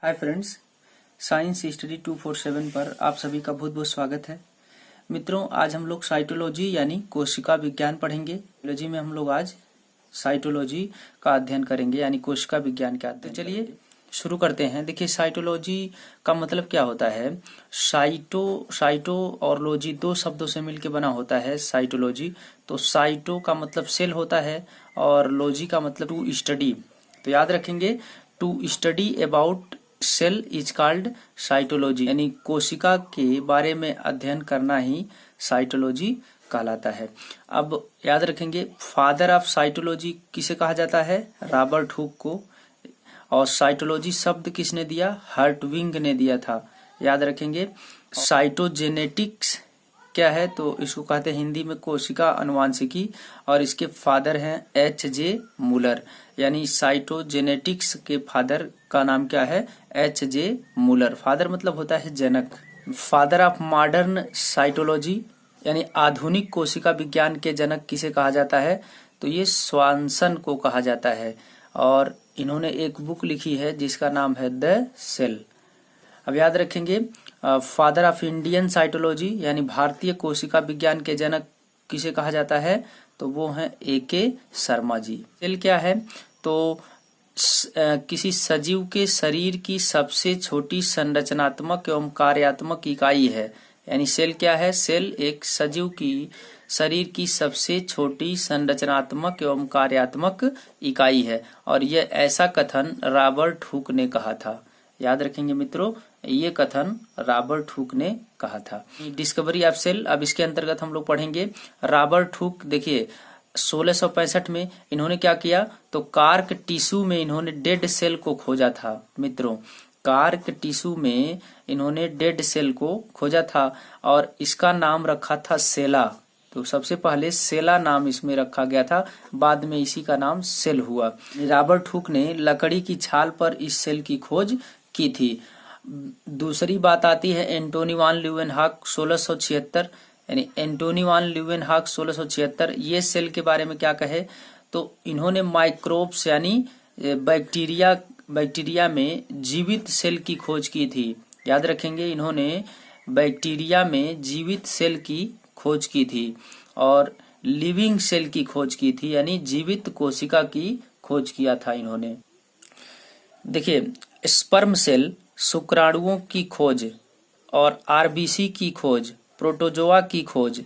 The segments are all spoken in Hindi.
हाय फ्रेंड्स, साइंस स्टडी 247 पर आप सभी का बहुत बहुत स्वागत है। मित्रों, आज हम लोग साइटोलॉजी यानी कोशिका विज्ञान पढ़ेंगे। बायोलॉजी में हम लोग आज साइटोलॉजी का अध्ययन करेंगे यानी कोशिका विज्ञान का अध्ययन। चलिए शुरू करते हैं। देखिए, साइटोलॉजी का मतलब क्या होता है। साइटो और लॉजी दो शब्दों से मिलकर बना होता है साइटोलॉजी। तो साइटो का मतलब सेल होता है और लॉजी का मतलब टू स्टडी। तो याद रखेंगे, to study about cell is called cytology, यानी कोशिका के बारे में अध्ययन करना ही साइटोलॉजी कहलाता है। अब याद रखेंगे, फादर ऑफ साइटोलॉजी किसे कहा जाता है? रॉबर्ट हुक को। और साइटोलॉजी शब्द किसने दिया? हर्टविंग ने दिया था। याद रखेंगे, साइटोजेनेटिक्स क्या है? तो इसको कहते हैं हिंदी में कोशिका अनुवांशिकी, और इसके फादर हैं H.J. मूलर, यानी साइटोजेनेटिक्स के फादर का नाम क्या है? H.J. मूलर। फादर मतलब होता है जनक। फादर ऑफ मॉडर्न साइटोलॉजी यानी आधुनिक कोशिका विज्ञान के जनक किसे कहा जाता है? तो ये स्वानसन को कहा जाता है, और इन्होंने एक बुक लिखी है जिसका नाम है द सेल। अब याद रखेंगे, फादर ऑफ इंडियन साइटोलॉजी यानी भारतीय कोशिका विज्ञान के जनक किसे कहा जाता है? तो वो हैं A.K. शर्मा जी। सेल क्या है? तो किसी सजीव के शरीर की सबसे छोटी संरचनात्मक एवं कार्यात्मक इकाई है। यानी सेल क्या है? सेल एक सजीव की शरीर की सबसे छोटी संरचनात्मक एवं कार्यात्मक इकाई है, और यह ऐसा कथन रॉबर्ट हुक ने कहा था। याद रखेंगे मित्रों, ये कथन रॉबर्ट हुक ने कहा था। डिस्कवरी ऑफ सेल, अब इसके अंतर्गत हम लोग पढ़ेंगे रॉबर्ट हुक। देखिए, 1665 में इन्होंने क्या किया? तो कार्क टिश्यू में इन्होंने डेड सेल को खोजा था। मित्रों, कार्क टिश्यू में इन्होंने डेड सेल को खोजा था और इसका नाम रखा था सेला। तो सबसे पहले सेला नाम इसमें रखा गया था, बाद में इसी का नाम सेल हुआ। रॉबर्ट हुक ने लकड़ी की छाल पर इस सेल की खोज की थी। दूसरी बात आती है एंटोनी वान ल्यूवेनहॉक 1676, यानी एंटोनी वान ल्यूवेनहॉक 1676 ये सेल के बारे में क्या कहे? तो इन्होंने माइक्रोब्स यानी बैक्टीरिया में जीवित सेल की खोज की थी। याद रखेंगे, इन्होंने बैक्टीरिया में जीवित सेल की खोज की थी और लिविंग सेल की खोज की थी, यानी जीवित कोशिका की खोज किया था इन्होंने। देखिए, स्पर्म सेल, शुक्राणुओं की खोज और आरबीसी की खोज, प्रोटोजोआ की खोज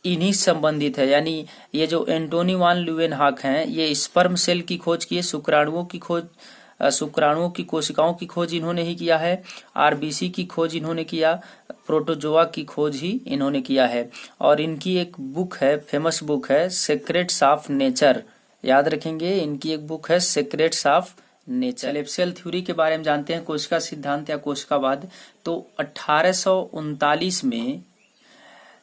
इन्हीं संबंधित है। यानी ये जो एंटोनी वान ल्यूवेनहॉक हैं, ये स्पर्म सेल की खोज किए, शुक्राणुओं की कोशिकाओं की खोज इन्होंने ही किया है, आरबीसी की खोज इन्होंने किया, प्रोटोजोआ की खोज ही इन्होंने किया है। और इनकी एक बुक है, फेमस बुक है सीक्रेट्स ऑफ नेचर। याद रखेंगे, इनकी एक बुक है secrets of nature. Cell theory के बारे में जानते हैं, कोशिका सिद्धांत या कोशिकावाद। तो 1839 में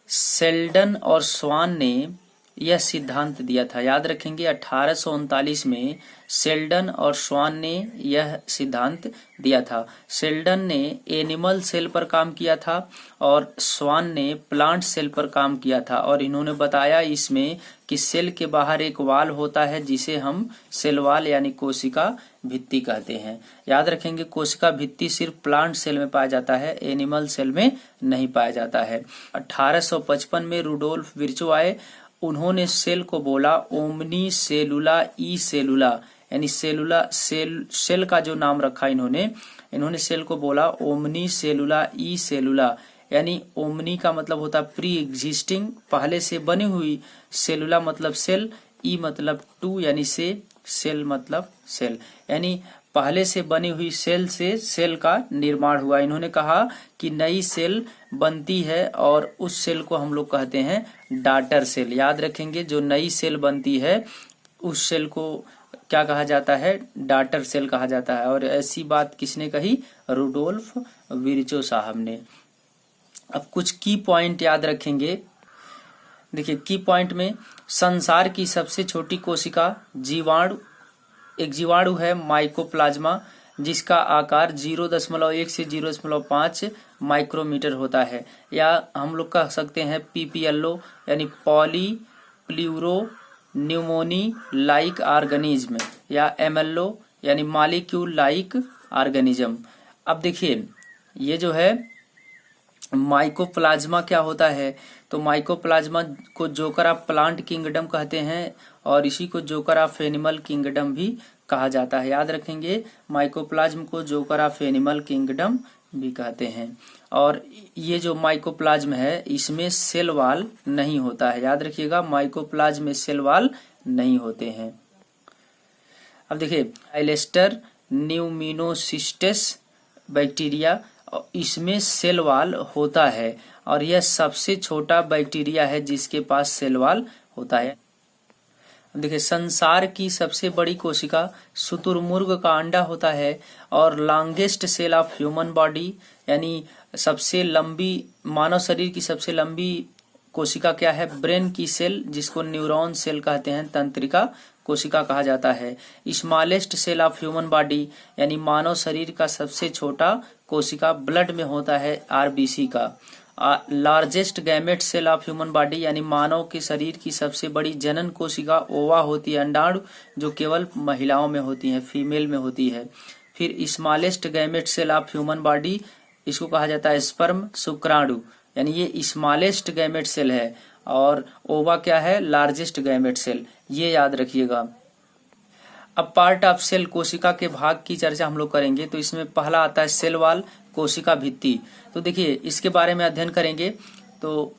शेल्डन और स्वान ने यह सिद्धांत दिया था। याद रखेंगे, 1839 में शेल्डन और स्वान ने यह सिद्धांत दिया था। शेल्डन ने एनिमल सेल पर काम किया था और स्वान ने प्लांट सेल पर काम किया था, और इन्होंने बताया इसमें कि सेल के बाहर एक वाल होता है जिसे हम सेल वाल यानी कोशिका भित्ति कहते हैं। याद रखेंगे, कोशिका भित्ति सिर्फ प्लांट सेल में पाया जाता है, एनिमल सेल में नहीं पाया जाता है। 1855 में रुडोल्फ विर्चो आए, उन्होंने सेल को बोला ओमनी सेलुला ई सेलुला, यानी सेल का जो नाम रखा इन्होंने सेल को बोला ओमनी सेलुला ई सेलुला, यानी ओमनी का मतलब होता प्री एग्जिस्टिंग, पहले से बनी हुई, सेलुला मतलब सेल, ई मतलब टू यानी से, सेल मतलब सेल, यानी पहले से बनी हुई सेल से सेल का निर्माण हुआ। इन्होंने कहा कि नई सेल बनती है और उस सेल को हम लोग कहते हैं डॉटर सेल। याद रखेंगे, जो नई सेल बनती है उस सेल को क्या कहा जाता है? डॉटर सेल कहा जाता है। और ऐसी बात किसने कही? रुडोल्फ विर्चो साहब ने। अब कुछ की पॉइंट याद रखेंगे। देखिए, की पॉइंट में संसार की सबसे छोटी कोशिका एक जीवाणु है माइकोप्लाज्मा, जिसका आकार 0.1 से 0.5 माइक्रोमीटर होता है, या हम लोग कह सकते हैं PPLO यानी poly pleuro pneumoniae like organism, या MLO यानी मॉलिक्यूल लाइक ऑर्गेनिज्म। अब देखिए ये जो है माइकोप्लाज्मा क्या होता है, तो माइकोप्लाज्मा को जोकर ऑफ प्लांट किंगडम कहते हैं और इसी को जोकर ऑफ एनिमल किंगडम भी कहा जाता है। याद रखेंगे, माइकोप्लाज्म को जोकर ऑफ एनिमल किंगडम भी कहते हैं। और ये जो माइकोप्लाज्म है इसमें सेल वाल नहीं होता है। याद रखिएगा, माइकोप्लाज्म में सेल वाल नहीं होते हैं। अब देखिए एलेस्टर न्यूमिनोसिस्टस बैक्टीरिया, इसमें सेल वाल होता है और यह सबसे छोटा बैक्टीरिया है जिसके पास सेल वाल होता है। देखिए संसार की सबसे बड़ी कोशिका शुतुरमुर्ग का अंडा होता है और longest cell of human body, यानी सबसे लंबी मानव शरीर की सबसे लंबी कोशिका क्या है, ब्रेन की सेल, जिसको न्यूरॉन सेल कहते हैं, तंत्रिका कोशिका कहा जाता है। Smallest cell of human body, यानी मानव शरीर का सबसे छोटा कोशिका ब्लड में होता है, आरबीसी का। Largest gamete cell of human body, यानी मानव के शरीर की सबसे बड़ी जनन कोशिका ओवा होती है, अंडाणु, जो केवल महिलाओं में होती है, फीमेल में होती है। फिर smallest gamete cell of human body, इसको कहा जाता है स्पर्म, शुक्राणु, यानी ये स्मॉलेस्ट गैमेट सेल है। और ओवा क्या है, लार्जेस्ट गैमेट सेल, ये याद रखिएगा। अब पार्ट ऑफ सेल, कोशिका के भाग की चर्चा हम लोग करेंगे। तो इसमें पहला आता है सेल वाल, कोशिका भित्ति। तो देखिए इसके बारे में अध्ययन करेंगे। तो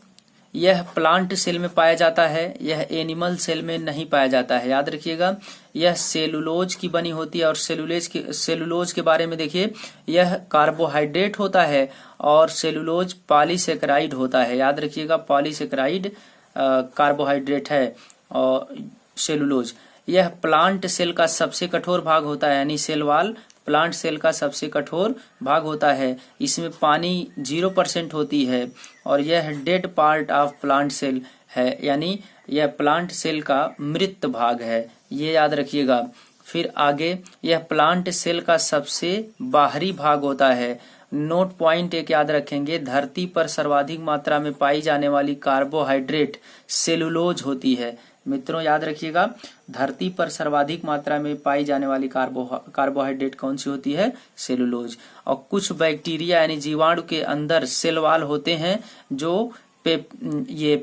यह प्लांट सेल में पाया जाता है, यह एनिमल सेल में नहीं पाया जाता है। याद रखिएगा, यह सेलुलोज की बनी होती है और सेलुलोज के बारे में देखिए, यह कार्बोहाइड्रेट होता है और सेलुलोज पॉलीसेकेराइड होता है। याद रखिएगा, पॉलीसेकेराइड कार्बोहाइड्रेट है और सेलुलोज। यह प्लांट सेल का सबसे कठोर भाग होता है, यानी सेल वाल प्लांट सेल का सबसे कठोर भाग होता है। इसमें पानी 0% होती है और यह dead part of plant cell है, यानी यह प्लांट सेल का मृत भाग है, ये याद रखिएगा। फिर आगे, यह प्लांट सेल का सबसे बाहरी भाग होता है। नोट पॉइंट एक याद रखेंगे, धरती पर सर्वाधिक मात्रा में पाई जाने वाली कार्बोहाइड्रेट सेलुलोज होती है। मित्रों याद रखिएगा, धरती पर सर्वाधिक मात्रा में पाई जाने वाली कार्बोहाइड्रेट कौन सी होती है, सेलुलोज। और कुछ बैक्टीरिया यानी जीवाणु के अंदर सेल वाल होते हैं जो ये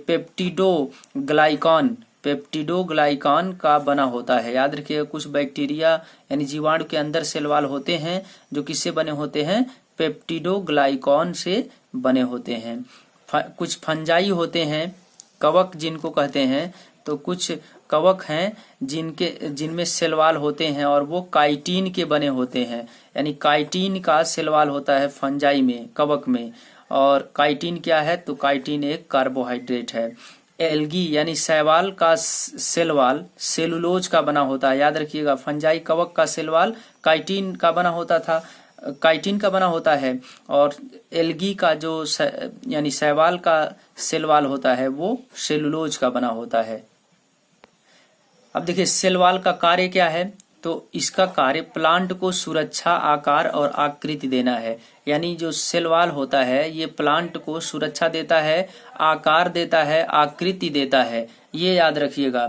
पेप्टिडोग्लाइकॉन का बना होता है। याद रखिएगा, कुछ बैक्टीरिया यानी जीवाणु के अंदर सेल वाल होते हैं जो किससे बने होते हैं, पेप्टिडोग्लाइकॉन से बने होते हैं। कुछ फंजाई होते हैं, कवक जिनको कहते हैं, तो कुछ कवक हैं जिनमें सेल वाल होते हैं और वो काइटिन के बने होते हैं, यानी काइटिन का सेल वाल होता है फंजाई में, कवक में। और काइटिन क्या है, तो काइटिन एक कार्बोहाइड्रेट है। एल्गी यानी शैवाल का सेल वाल सेलुलोज का बना होता है। याद रखिएगा, फंजाई कवक का सेल वाल काइटिन का बना होता है और एल्गी का जो यानी शैवाल का सेल वाल होता है वो सेलुलोज का बना होता है। अब देखिए सेल वाल का कार्य क्या है, तो इसका कार्य प्लांट को सुरक्षा, आकार और आकृति देना है। यानी जो सेल वाल होता है ये प्लांट को सुरक्षा देता है, आकार देता है, आकृति देता है, ये याद रखिएगा।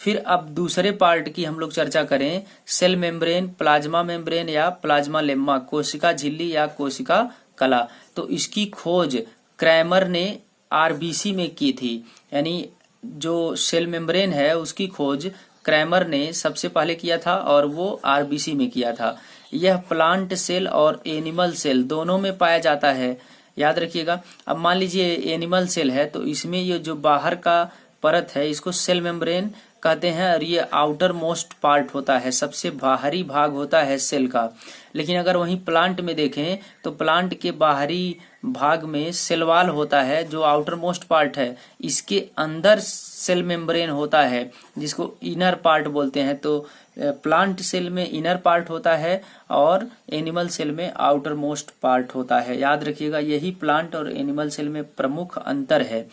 फिर अब दूसरे पार्ट की हम लोग चर्चा करें, सेल मेम्ब्रेन, प्लाज्मा मेम्ब्रेन या प्लाज्मा लेम्मा, कोशिका झिल्ली या कोशिका कला। तो इसकी खोज क्रैमर ने आरबीसी में की थी, यानी जो सेल मेम्ब्रेन है उसकी खोज क्रैमर ने सबसे पहले किया था और वो आरबीसी में किया था। यह प्लांट सेल और एनिमल सेल दोनों में पाया जाता है। याद रखिएगा, अब मान लीजिए एनिमल सेल है तो इसमें ये जो बाहर का परत है इसको सेल मेम्ब्रेन कहते हैं और ये आउटर मोस्ट पार्ट होता है, सबसे बाहरी भाग होता है सेल का। लेकिन अगर वहीं प्लांट में देखें तो प्लांट के बाहरी भाग में सेल वाल होता है जो आउटर मोस्ट पार्ट है, इसके अंदर सेल मेम्ब्रेन होता है जिसको इनर पार्ट बोलते हैं। तो प्लांट सेल में इनर पार्ट होता है और एनिमल सेल में आउटर मोस्ट पार्ट होता है। याद रखिएगा, यही प्लांट और एनिमल सेल में प्रमुख अंतर है।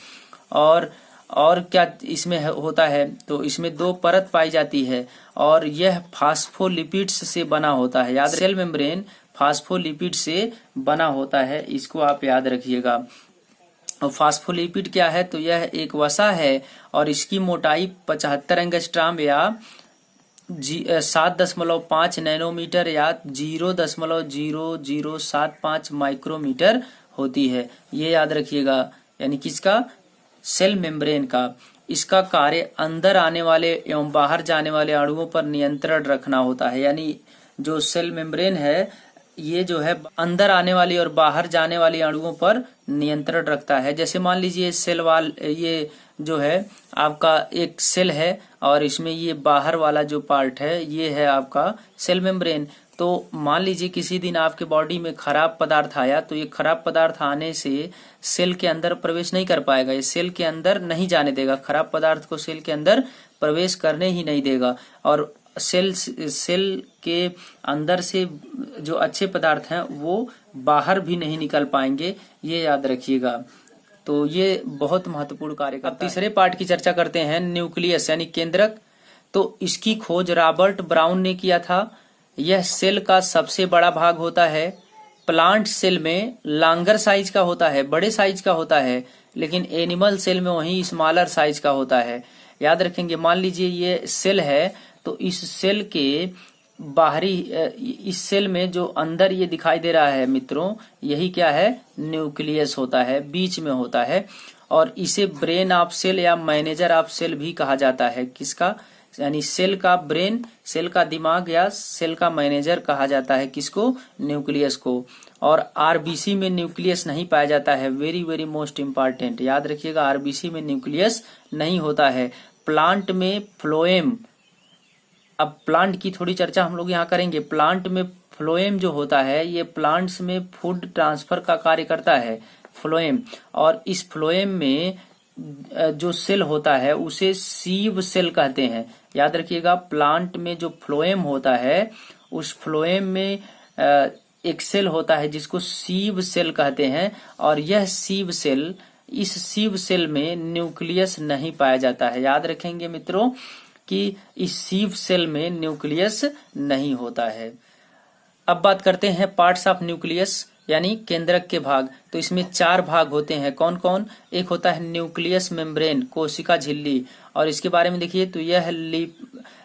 और क्या इसमें होता है, तो इसमें 2 परत पाई जाती है और यह फास्फोलिपिड्स से बना होता है। याद, सेल मेम्ब्रेन फास्फोलिपिड से बना होता है, इसको आप याद रखिएगा। और फास्फोलिपिड क्या है, तो यह एक वसा है और इसकी मोटाई 75 एंगस्ट्राम या 7.5 नैनोमीटर या 0.0075 माइक्रोमीटर होती है। ये याद रखिएगा, यानी किसका, सेल मेम्ब्रेन का। इसका कार्य अंदर आने वाले एवं बाहर जाने वाले अणुओं पर नियंत्रण रखना होता है। यानी जो सेल मेम्ब्रेन है ये जो है अंदर आने वाली और बाहर जाने वाली अणुओं पर नियंत्रण रखता है। जैसे मान लीजिए सेल वाल, ये जो है आपका एक सेल है और इसमें ये बाहर वाला जो पार्ट है ये है आपका सेल मेम्ब्रेन। तो मान लीजिए किसी दिन आपके बॉडी में खराब पदार्थ आया, तो ये खराब पदार्थ आने से सेल के अंदर प्रवेश नहीं कर पाएगा, ये सेल के अंदर नहीं जाने देगा, खराब पदार्थ को सेल के अंदर प्रवेश करने ही नहीं देगा। और सेल के अंदर से जो अच्छे पदार्थ हैं वो बाहर भी नहीं निकल पाएंगे, ये याद रखिएगा। तो ये बहुत महत्वपूर्ण कार्य करता है। अब तीसरे पार्ट की चर्चा करते हैं, न्यूक्लियस यानी केंद्रक। तो इसकी खोज रॉबर्ट ब्राउन ने किया था। यह सेल का सबसे बड़ा भाग होता है। प्लांट सेल में लॉन्गर साइज का होता है, बड़े साइज का होता है, लेकिन एनिमल सेल में वही स्मॉलर साइज का होता है। याद रखेंगे, मान लीजिए ये सेल है, तो इस सेल के बाहरी, इस सेल में जो अंदर ये दिखाई दे रहा है मित्रों, यही क्या है, न्यूक्लियस होता है, बीच में होता है। और इसे ब्रेन ऑफ सेल या मैनेजर ऑफ सेल भी कहा जाता है। किसका, यानी सेल का ब्रेन, सेल का दिमाग या सेल का मैनेजर कहा जाता है। किसको, न्यूक्लियस को। और आरबीसी में न्यूक्लियस नहीं पाया जाता है, वेरी वेरी मोस्ट इम्पॉर्टेंट, याद रखिएगा, आरबीसी में न्यूक्लियस नहीं होता है। प्लांट में फ्लोएम, अब प्लांट की थोड़ी चर्चा हम लोग यहाँ करेंगे। प्लांट में फ्लोएम जो होता है ये प्लांट्स में फूड ट्रांसफर का कार्य करता है, फ्लोएम। और इस फ्लोएम में जो सेल होता है उसे सीव सेल कहते हैं। याद रखिएगा, प्लांट में जो फ्लोएम होता है उस फ्लोएम में एक सेल होता है जिसको सीव सेल कहते हैं। और यह सीव सेल, इस सीव सेल में न्यूक्लियस नहीं पाया जाता है। याद रखेंगे मित्रों कि इस सीव सेल में न्यूक्लियस नहीं होता है। अब बात करते हैं पार्ट्स ऑफ न्यूक्लियस यानी केंद्रक के भाग। तो इसमें 4 भाग होते हैं, कौन कौन। एक होता है न्यूक्लियस मेम्ब्रेन, कोशिका झिल्ली, और इसके बारे में देखिए तो यह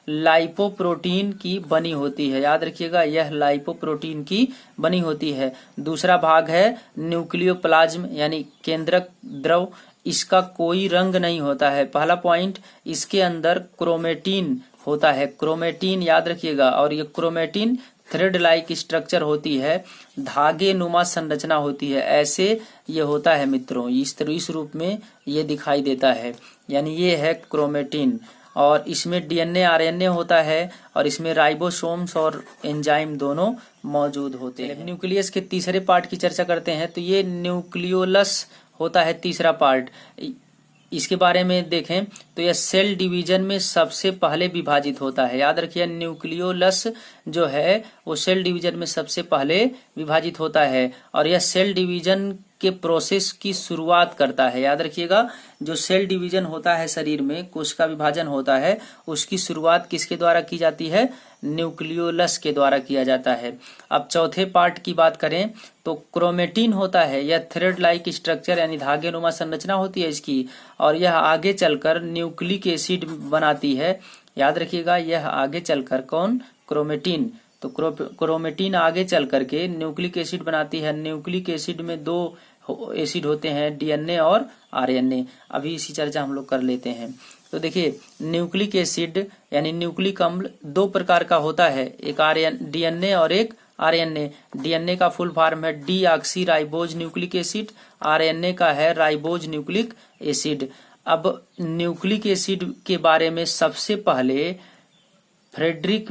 लाइपोप्रोटीन की बनी होती है। याद रखिएगा, यह लाइपोप्रोटीन की बनी होती है। दूसरा भाग है न्यूक्लियोप्लाज्म यानी केंद्रक द्रव, इसका कोई रंग नहीं होता है। पहला पॉइंट, इसके अंदर क्रोमेटिन होता है, क्रोमेटिन याद रखिएगा। और ये क्रोमेटिन थ्रेड लाइक स्ट्रक्चर होती है, धागे नुमा संरचना होती है, ऐसे ये होता है मित्रों, इस रूप में ये दिखाई देता है, यानी ये है क्रोमेटिन। और इसमें डीएनए आरएनए होता है और इसमें राइबोसोम्स और एंजाइम दोनों मौजूद होते हैं। न्यूक्लियस के तीसरे पार्ट की चर्चा करते हैं। तो ये न्यूक्लियोलस होता है तीसरा पार्ट। इसके बारे में देखें तो यह सेल डिवीजन में सबसे पहले विभाजित होता है। याद रखिए, न्यूक्लियोलस जो है वो सेल डिवीजन में सबसे पहले विभाजित होता है और यह सेल डिवीजन के प्रोसेस की शुरुआत करता है। याद रखिएगा, जो सेल डिवीजन होता है शरीर में, कोशिका विभाजन होता है, उसकी शुरुआत किसके द्वारा की जाती है, न्यूक्लियोलस के द्वारा किया जाता है। अब चौथे पार्ट की बात करें तो क्रोमेटिन होता है, यह थ्रेड लाइक स्ट्रक्चर यानी धागे नुमा संरचना होती है इसकी, और यह आगे चलकर न्यूक्लिक एसिड बनाती है। याद रखिएगा, यह आगे चलकर कौन, क्रोमेटिन। तो क्रोमेटिन आगे चल करके न्यूक्लिक एसिड बनाती है। न्यूक्लिक एसिड में 2 एसिड होते हैं, डीएनए और आरएनए। अभी इसी चर्चा हम लोग कर लेते हैं। तो देखिए, न्यूक्लिक एसिड यानी न्यूक्लिक अम्ल 2 प्रकार का होता है, एक डीएनए और एक आरएनए। डीएनए का फुल फॉर्म है deoxy ribose nucleic acid, RNA का है राइबोज न्यूक्लिक एसिड। अब न्यूक्लिक एसिड के बारे में सबसे पहले फ्रेडरिक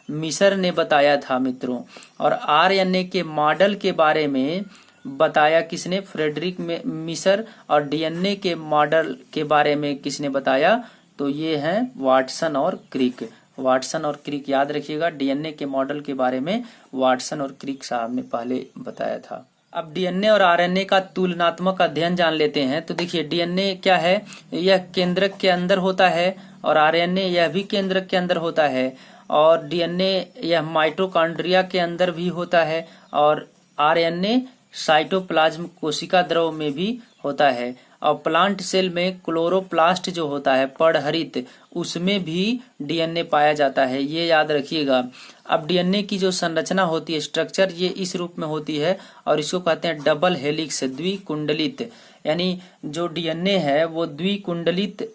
मिसर ने बताया था मित्रों। और आरएनए के मॉडल के बारे में बताया किसने, फ्रेडरिक मिसर। और डीएनए के मॉडल के बारे में किसने बताया, तो ये हैं वाटसन और क्रिक। वाटसन और क्रिक याद रखिएगा, डीएनए के मॉडल के बारे में वाटसन और क्रिक साहब ने पहले बताया था। अब डीएनए और आरएनए का तुलनात्मक अध्ययन जान लेते हैं। तो देखिए, डीएनए क्या है, यह केंद्रक के अंदर होता है और आरएनए यह भी केंद्रक के अंदर होता है। और डीएनए यह माइटोकॉन्ड्रिया के अंदर भी होता है और आरएनए साइटोप्लाज्म कोशिका द्रव में भी होता है। और प्लांट सेल में क्लोरोप्लास्ट जो होता है पर्णहरित, उसमें भी डीएनए पाया जाता है, ये याद रखिएगा। अब डीएनए की जो संरचना होती है, स्ट्रक्चर, ये इस रूप में होती है और इसको कहते हैं डबल हेलिक्स, द्विकुंडलित। यानी जो डीएनए है वो द्विकुंडलित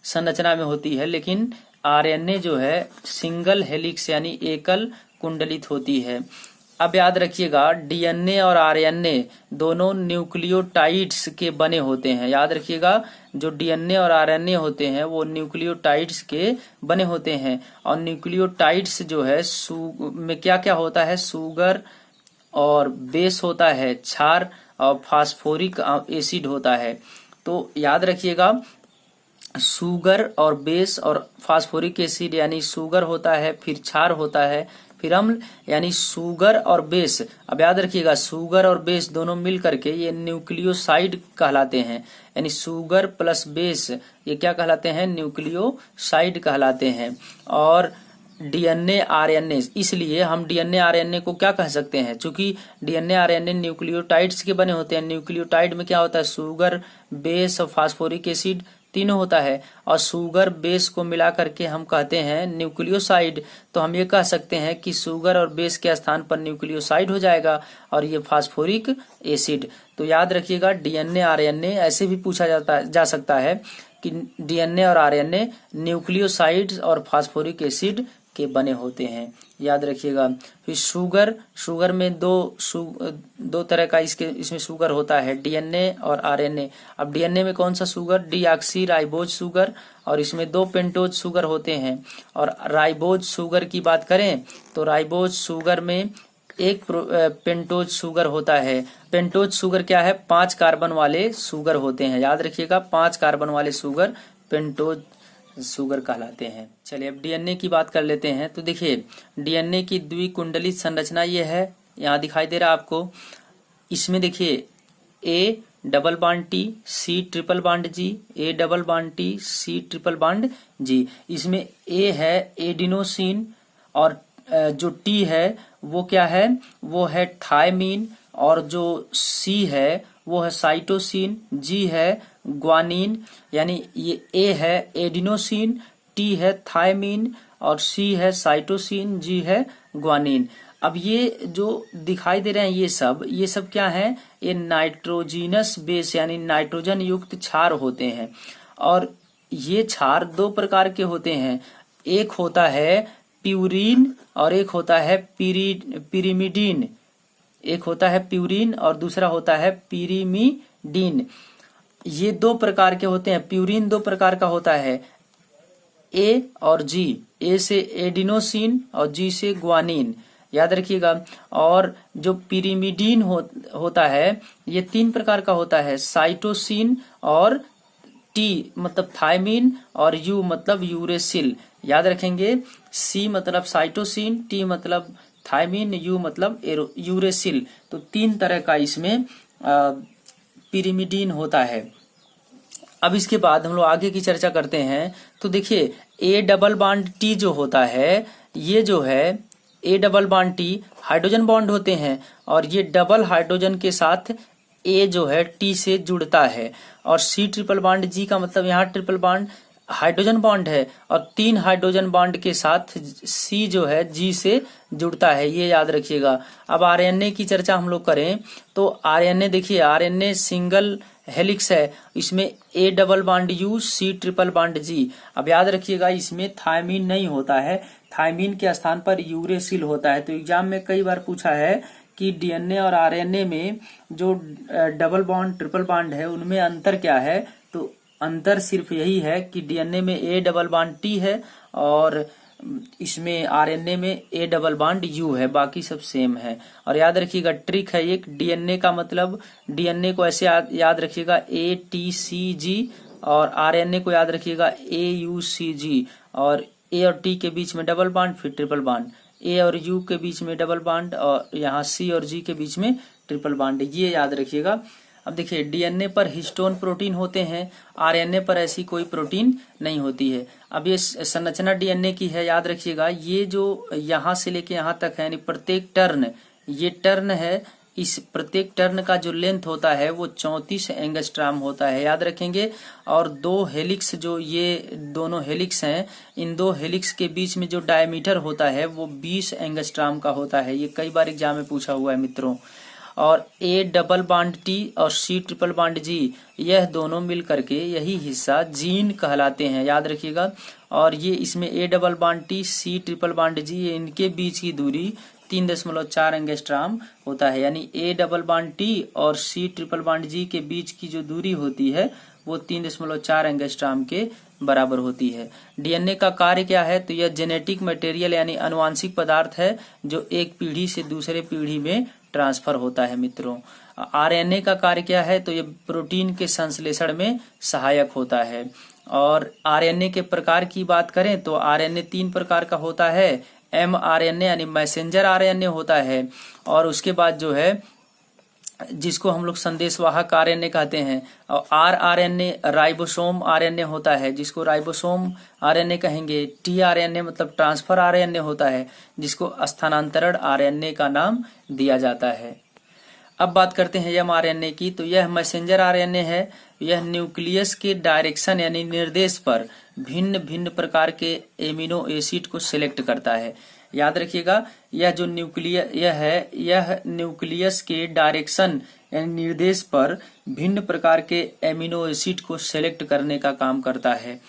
संरचना में होती है, लेकिन आरएनए जो है सिंगल हेलिक्स यानी एकल कुंडलित होती है। अब याद रखिएगा, डीएनए और आरएनए दोनों न्यूक्लियोटाइड्स के बने होते हैं। याद रखिएगा, जो डीएनए और आरएनए होते हैं वो न्यूक्लियोटाइड्स के बने होते हैं। और न्यूक्लियोटाइड्स जो है में क्या क्या होता है, शुगर और बेस होता है, क्षार और फास्फोरिक एसिड होता है। तो याद रखिएगा, शुगर और बेस और फास्फोरिक एसिड यानी शुगर होता है, फिर क्षार होता है, फिर अम्ल यानी शुगर और बेस। अब याद रखिएगा, शुगर और बेस दोनों मिल करके ये न्यूक्लियोसाइड कहलाते हैं। यानी शुगर प्लस बेस ये क्या कहलाते हैं, न्यूक्लियोसाइड कहलाते हैं। और डीएनए आरएनए, इसलिए हम डीएनए आरएनए को क्या कह सकते हैं, चूंकि डीएनए आरएनए न्यूक्लियोटाइड्स के बने होते हैं। न्यूक्लियोटाइड में क्या होता है, शुगर, बेस और फास्फोरिक एसिड तीनों होता है, और शुगर बेस को मिला करके हम कहते हैं न्यूक्लियोसाइड। तो हम ये कह सकते हैं कि शुगर और बेस के स्थान पर न्यूक्लियोसाइड हो जाएगा और ये फास्फोरिक एसिड। तो याद रखिएगा, डीएनए आरएनए ऐसे भी पूछा जा सकता है कि डीएनए और आरएनए न्यूक्लियोसाइड्स और फास्फोरिक एसिड के बने होते हैं, याद रखिएगा। फिर शुगर में दो तरह का इसमें शुगर होता है, डीएनए और आरएनए। अब डीएनए में कौन सा शुगर, डीऑक्सी राइबोज शुगर, और इसमें 2 पेंटोज शुगर होते हैं। और राइबोज शुगर की बात करें तो राइबोज शुगर में 1 पेंटोज शुगर होता है। पेंटोज शुगर क्या है, 5 कार्बन वाले शुगर होते हैं। याद रखिएगा, 5 कार्बन वाले शुगर पेंटोज शुगर कहलाते हैं। चलिए अब डीएनए की बात कर लेते हैं। तो देखिए, डीएनए की द्विकुंडलित संरचना ये है, यहाँ दिखाई दे रहा है आपको। इसमें देखिए, A double bond T, C triple bond G, A double bond T, C triple bond G. इसमें ए है एडिनोसिन, और जो टी है वो क्या है, वो है थायमीन, और जो सी है वो है साइटोसिन, जी है ग्वानिन। यानी ये ए है एडिनोसिन, टी है थायमीन, और सी है साइटोसिन, जी है ग्वानिन। अब ये जो दिखाई दे रहे हैं ये सब क्या है, ये नाइट्रोजिनस बेस यानी नाइट्रोजन युक्त क्षार होते हैं। और ये क्षार 2 प्रकार के होते हैं, एक होता है प्यूरिन और एक होता है पिरिमिडीन। एक होता है प्यूरिन और दूसरा होता है पिरिमिडीन। ये 2 प्रकार के होते हैं। प्यूरिन 2 प्रकार का होता है, ए और जी। ए से एडिनोसिन और जी से ग्वानिन, याद रखिएगा। और जो पिरिमिडीन होता है ये 3 प्रकार का होता है, साइटोसिन और टी मतलब थायमीन और यू मतलब यूरेसिल। याद रखेंगे, सी मतलब साइटोसिन, टी मतलब थायमीन, यू मतलब यूरेसिल। तो 3 तरह का इसमें पिरिमिडीन होता है। अब इसके बाद हम लोग आगे की चर्चा करते हैं। तो देखिए, ए डबल बॉन्ड टी जो होता है, ये जो है ए double bond T hydrogen bond होते हैं, और ये डबल हाइड्रोजन के साथ ए जो है टी से जुड़ता है। और सी ट्रिपल बॉन्ड जी का मतलब यहाँ ट्रिपल बॉन्ड हाइड्रोजन बॉन्ड है, और 3 हाइड्रोजन बॉन्ड के साथ सी जो है जी से जुड़ता है, ये याद रखिएगा। अब आरएनए की चर्चा हम लोग करें तो आरएनए देखिए, आरएनए सिंगल हेलिक्स है, इसमें A double bond U, C triple bond G. अब याद रखिएगा, इसमें थायमीन नहीं होता है, थायमीन के स्थान पर यूरेसिल होता है। तो एग्जाम में कई बार पूछा है कि डीएनए और आरएनए में जो डबल बॉन्ड ट्रिपल बॉन्ड है उनमें अंतर क्या है। तो अंतर सिर्फ यही है कि डीएनए में ए डबल बॉन्ड टी है और इसमें आरएनए में ए डबल बॉन्ड यू है, बाकी सब सेम है। और याद रखिएगा, ट्रिक है एक, डीएनए का मतलब, डीएनए को ऐसे याद रखिएगा ए टी सी जी, और आरएनए को याद रखिएगा ए यू सी जी। और ए और टी के बीच में डबल बॉन्ड, फिर ट्रिपल बॉन्ड, ए और यू के बीच में डबल बॉन्ड, और यहाँ सी और जी के बीच में ट्रिपल बॉन्ड, ये याद रखिएगा। अब देखिए, डीएनए पर हिस्टोन प्रोटीन होते हैं, आरएनए पर ऐसी कोई प्रोटीन नहीं होती है। अब ये संरचना डीएनए की है, याद रखिएगा, ये जो यहाँ से लेके यहाँ तक है, यानी प्रत्येक टर्न, ये टर्न है, इस प्रत्येक टर्न का जो लेंथ होता है वो 34 एंगस्ट्राम होता है, याद रखेंगे। और दो हेलिक्स, जो ये दोनों हेलिक्स हैं, इन दो हेलिक्स के बीच में जो डायमीटर होता है वो 20 एंगस्ट्राम का होता है। ये कई बार एग्जाम में पूछा हुआ है मित्रों। और ए डबल बॉन्ड टी और सी ट्रिपल बॉन्ड जी, यह दोनों मिल करके यही हिस्सा जीन कहलाते हैं, याद रखिएगा। और ये इसमें A double bond T C triple bond G, इनके बीच की दूरी 3.4 एंगस्ट्राम होता है। यानी ए डबल बॉन्ड टी और सी ट्रिपल बॉन्ड जी के बीच की जो दूरी होती है वो 3.4 एंगस्ट्राम के बराबर होती है। डीएनए का कार्य क्या है? तो यह जेनेटिक मटेरियल यानी आनुवांशिक पदार्थ है जो एक पीढ़ी से दूसरे पीढ़ी में ट्रांसफर होता है मित्रों। आरएनए का कार्य क्या है? तो यह प्रोटीन के संश्लेषण में सहायक होता है। और आरएनए के प्रकार की बात करें तो आरएनए 3 प्रकार का होता है। mRNA यानी मैसेंजर आरएनए होता है, और उसके बाद जो है जिसको हम लोग संदेशवाहक आरएनए कहते हैं। और आरएनए राइबोसोम आरएनए होता है, जिसको राइबोसोम आरएनए कहेंगे। टीआरएनए मतलब ट्रांसफर आरएनए होता है, जिसको स्थानांतरण आरएनए का नाम दिया जाता है। अब बात करते हैं mRNA की, तो यह मैसेंजर आरएनए है। यह न्यूक्लियस के डायरेक्शन यानी निर्देश पर भिन्न भिन्न प्रकार के एमिनो एसिड को सिलेक्ट करता है, याद रखिएगा। यह जो यह न्यूक्लियस के डायरेक्शन यानी निर्देश पर भिन्न प्रकार के एमिनो एसिड को सिलेक्ट करने का काम करता है।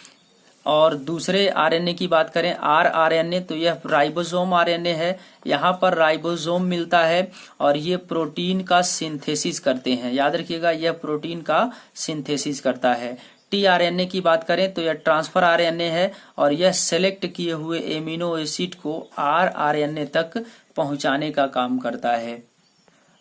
और दूसरे आरएनए की बात करें आरएनए, तो यह राइबोसोम आरएनए है। यहाँ पर राइबोसोम मिलता है और ये प्रोटीन का सिंथेसिस करते हैं, याद रखिएगा, यह प्रोटीन का सिंथेसिस करता है। टीआरएनए की बात करें तो यह ट्रांसफर आरएनए है और यह सेलेक्ट किए हुए एमिनो एसिड को आरएनए तक पहुंचाने का काम करता है।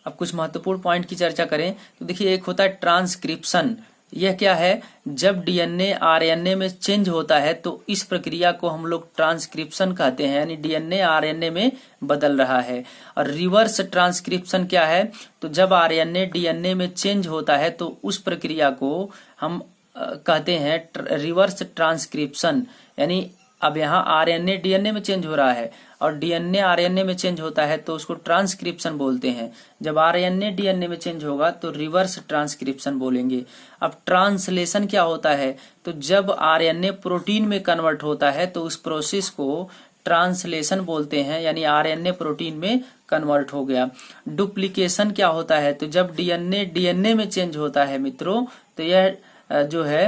अब कुछ महत्वपूर्ण पॉइंट की चर्चा करें तो देखिए, एक होता है ट्रांसक्रिप्शन। यह क्या है? जब डीएनए आरएनए में चेंज होता है तो इस प्रक्रिया को हम लोग ट्रांसक्रिप्शन कहते हैं, यानी डीएनए आरएनए में बदल रहा है। और रिवर्स ट्रांसक्रिप्शन क्या है? तो जब आरएनए डीएनए में चेंज होता है तो उस प्रक्रिया को हम कहते हैं रिवर्स ट्रांसक्रिप्शन। यानी अब यहाँ आरएनए डीएनए में चेंज हो रहा है और डीएनए आरएनए में चेंज होता है तो उसको ट्रांसक्रिप्शन बोलते हैं। जब आरएनए डीएनए में चेंज होगा तो रिवर्स ट्रांसक्रिप्शन बोलेंगे। अब ट्रांसलेशन क्या होता है? तो जब आरएनए प्रोटीन में कन्वर्ट होता है तो उस प्रोसेस को ट्रांसलेशन बोलते हैं, यानी आरएनए प्रोटीन में कन्वर्ट हो गया। डुप्लीकेशन क्या होता है? तो जब डीएनए में चेंज होता है मित्रों, तो यह जो है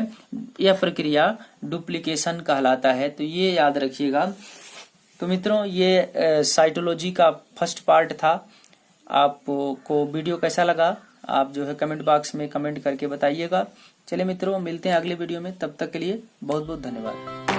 यह प्रक्रिया डुप्लीकेशन कहलाता है। तो ये याद रखिएगा। तो मित्रों, ये साइटोलॉजी का फर्स्ट पार्ट था। आपको वीडियो कैसा लगा आप जो है कमेंट बॉक्स में कमेंट करके बताइएगा। चलिए मित्रों, मिलते हैं अगले वीडियो में, तब तक के लिए बहुत बहुत धन्यवाद।